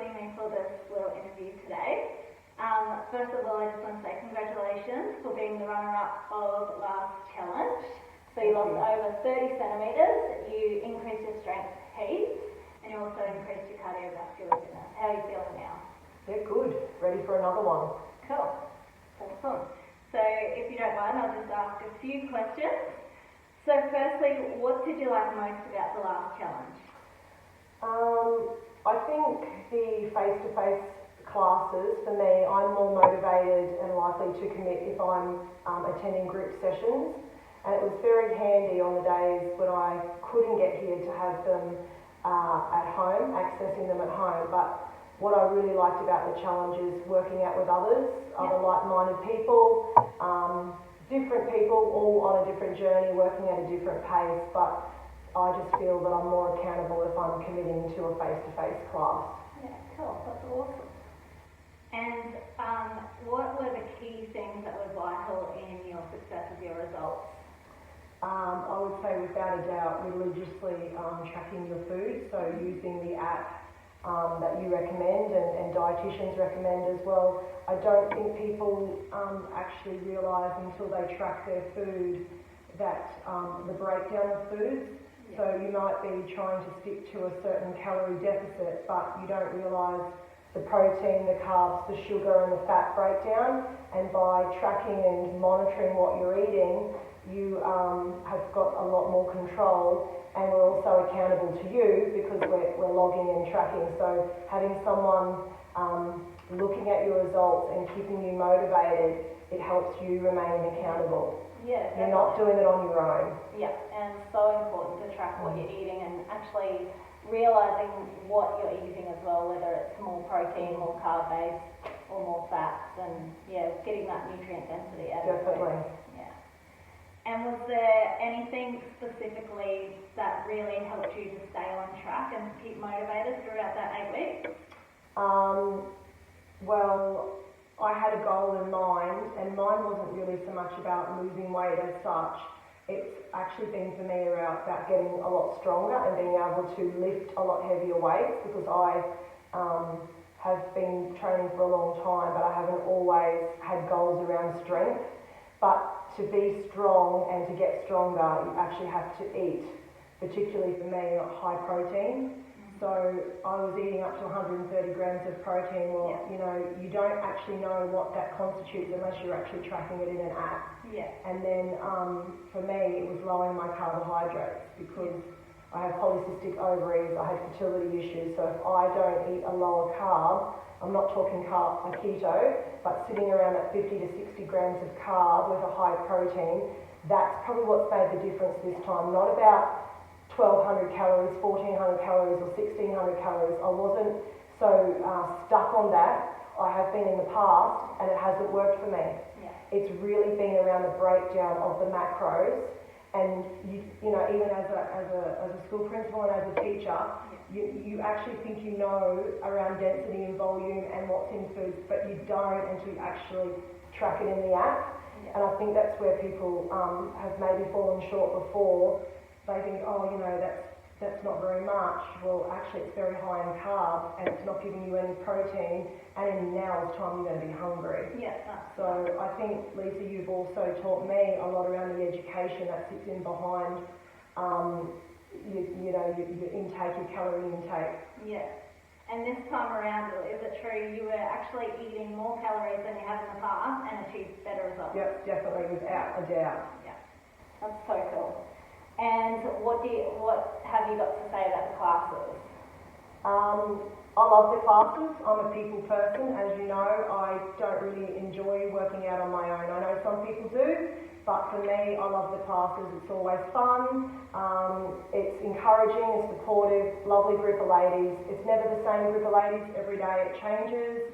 joining me for this little interview today. First of all, I just want to say congratulations for being the runner-up of last challenge. So you lost over 30 centimetres, you increased your strength heaps, and you also increased your cardiovascular fitness. How are you feeling now? Yeah, good. Ready for another one. Cool. Awesome. So if you don't mind, I'll just ask a few questions. So firstly, what did you like most about the last challenge? I think the face-to-face classes, for me, I'm more motivated and likely to commit if I'm attending group sessions. And it was very handy on the days when I couldn't get here to have them at home, accessing them at home. But what I really liked about the challenge is working out with others, other like-minded people, different people, all on a different journey, working at a different pace. But I just feel that I'm more accountable if I'm committing to a face-to-face class. Yeah, cool. That's awesome. And what were the key things that were vital in your success of your results? I would say without a doubt religiously tracking your food, so using the app that you recommend and dietitians recommend as well. I don't think people actually realise until they track their food that the breakdown of foods. So you might be trying to stick to a certain calorie deficit, but you don't realise the protein, the carbs, the sugar and the fat breakdown. And by tracking and monitoring what you're eating, you have got a lot more control, and we're also accountable to you because we're logging and tracking. So having someone looking at your results and keeping you motivated, it helps you remain accountable. Yeah, you're not doing it on your own. Yeah, and so important to track what you're eating and actually realising what you're eating as well, whether it's more protein, more carb based, or more fats, and getting that nutrient density out of it. Definitely. Yeah. And was there anything specifically that really helped you to stay on track and keep motivated throughout that 8 weeks? Well, I had a goal in mind, and mine wasn't really so much about losing weight as such. It's actually been for me about getting a lot stronger and being able to lift a lot heavier weights, because I have been training for a long time, but I haven't always had goals around strength. But to be strong and to get stronger, you actually have to eat, particularly for me, high protein. So I was eating up to 130 grams of protein. Well, you don't actually know what that constitutes unless you're actually tracking it in an app. Yeah. And then for me, it was lowering my carbohydrates because I have polycystic ovaries, I had fertility issues. So if I don't eat a lower carb, I'm not talking keto, but sitting around at 50 to 60 grams of carb with a high protein, that's probably what's made the difference this time. Not about 1,200 calories, 1,400 calories or 1,600 calories. I wasn't so stuck on that. I have been in the past and it hasn't worked for me. Yeah. It's really been around the breakdown of the macros, and you know, even as a school principal and as a teacher, you actually think you know around density and volume and what's in foods, but you don't until you actually track it in the app. Yeah. And I think that's where people have maybe fallen short before. They think, that's not very much. Well, actually it's very high in carbs and it's not giving you any protein, and in now's time you're going to be hungry. Yeah. So I think, Lisa, you've also taught me a lot around the education that sits in behind your intake, your calorie intake. Yeah. And this time around, is it true you were actually eating more calories than you have in the past and achieved better results? Yep, definitely, without a doubt. Yeah. That's so cool. And what have you got to say about the classes? I love the classes. I'm a people person, as you know. I don't really enjoy working out on my own. I know some people do, but for me, I love the classes. It's always fun. It's encouraging, it's supportive, lovely group of ladies. It's never the same group of ladies every day. It changes.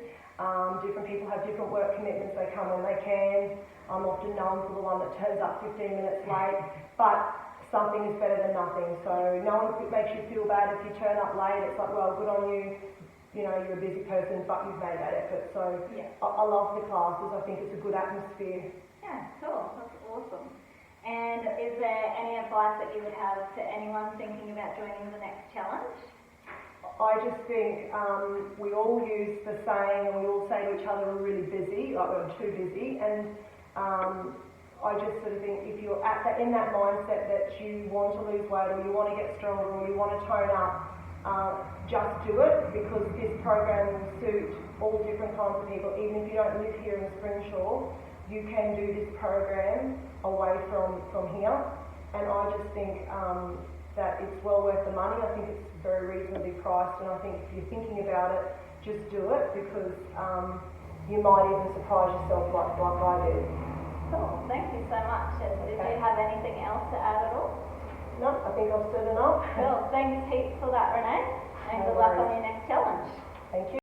Different people have different work commitments. They come when they can. I'm often known for the one that turns up 15 minutes late, but something is better than nothing. So no one makes you feel bad if you turn up late. It's like, well, good on you. You know, you're a busy person, but you've made that effort. So I love the classes. I think it's a good atmosphere. Yeah, cool. That's awesome. And is there any advice that you would have to anyone thinking about joining the next challenge? I just think we all use the saying, and we all say to each other, we're really busy, like we're too busy, and I just sort of think if you're in that mindset that you want to lose weight or you want to get stronger or you want to tone up, just do it, because this program will suit all different kinds of people. Even if you don't live here in Springshaw, you can do this program away from here, and I just think that it's well worth the money. I think it's very reasonably priced, and I think if you're thinking about it, just do it, because you might even surprise yourself like I did. Cool, thank you so much. Did you have anything else to add at all? No, I think I've said enough. Cool, thanks heaps for that, Renee, and No good luck worries. on your next challenge. Thank you.